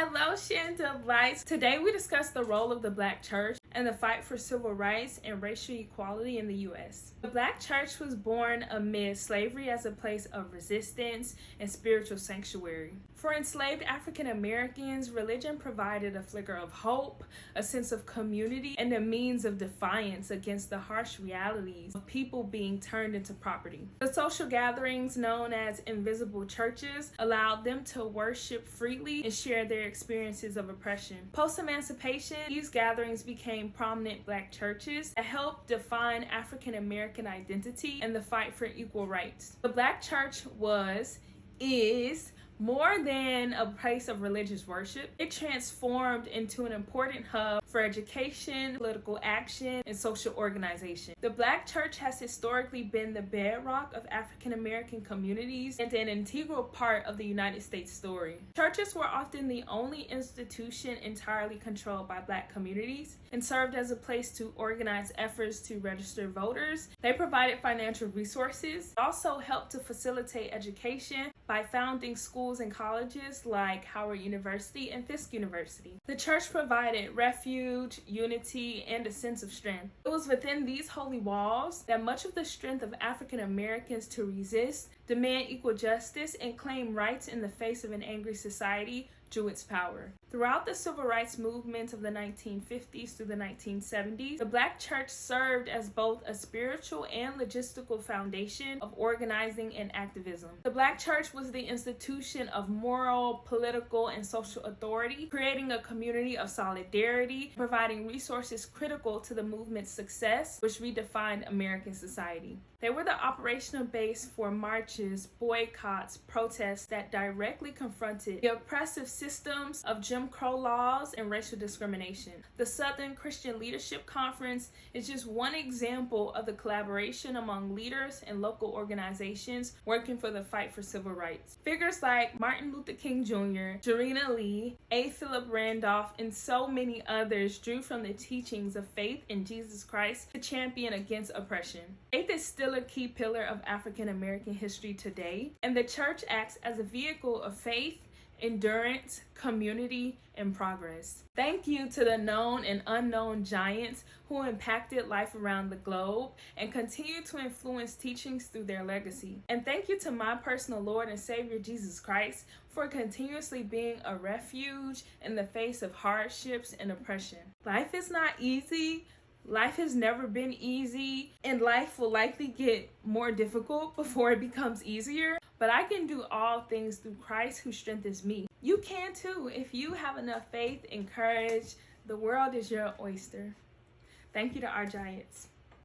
Hello, Shanta Lights. Today we discuss the role of the Black church and the fight for civil rights and racial equality in the U.S. The Black church was born amid slavery as a place of resistance and spiritual sanctuary. For enslaved African Americans, religion provided a flicker of hope, a sense of community, and a means of defiance against the harsh realities of people being turned into property. The social gatherings known as invisible churches allowed them to worship freely and share their experiences of oppression. Post-emancipation, these gatherings became prominent Black churches that helped define African American identity and the fight for equal rights. The Black church is more than a place of religious worship. It transformed into an important hub for education, political action, and social organization. The Black church has historically been the bedrock of African American communities and an integral part of the United States story. Churches were often the only institution entirely controlled by Black communities and served as a place to organize efforts to register voters. They provided financial resources, also helped to facilitate education by founding schools and colleges like Howard University and Fisk University. The church provided refuge, unity, and a sense of strength. It was within these holy walls that much of the strength of African Americans to resist, demand equal justice, and claim rights in the face of an angry society drew its power. Throughout the civil rights movement of the 1950s through the 1970s, the Black church served as both a spiritual and logistical foundation of organizing and activism. The Black church was the institution of moral, political, and social authority, creating a community of solidarity, providing resources critical to the movement's success, which redefined American society. They were the operational base for marches, boycotts, protests that directly confronted the oppressive systems of Jim Crow laws and racial discrimination. The Southern Christian Leadership Conference is just one example of the collaboration among leaders and local organizations working for the fight for civil rights. Figures like Martin Luther King Jr., Jarena Lee, A. Philip Randolph, and so many others drew from the teachings of faith in Jesus Christ to champion against oppression. Faith is still a key pillar of African American history today, and the church acts as a vehicle of faith, endurance, community, and progress. Thank you to the known and unknown giants who impacted life around the globe and continue to influence teachings through their legacy. And thank you to my personal Lord and Savior Jesus Christ for continuously being a refuge in the face of hardships and oppression. Life is not easy. Life has never been easy, and life will likely get more difficult before it becomes easier. But I can do all things through Christ who strengthens me. You can too if you have enough faith and courage. The world is your oyster. Thank you to our giants.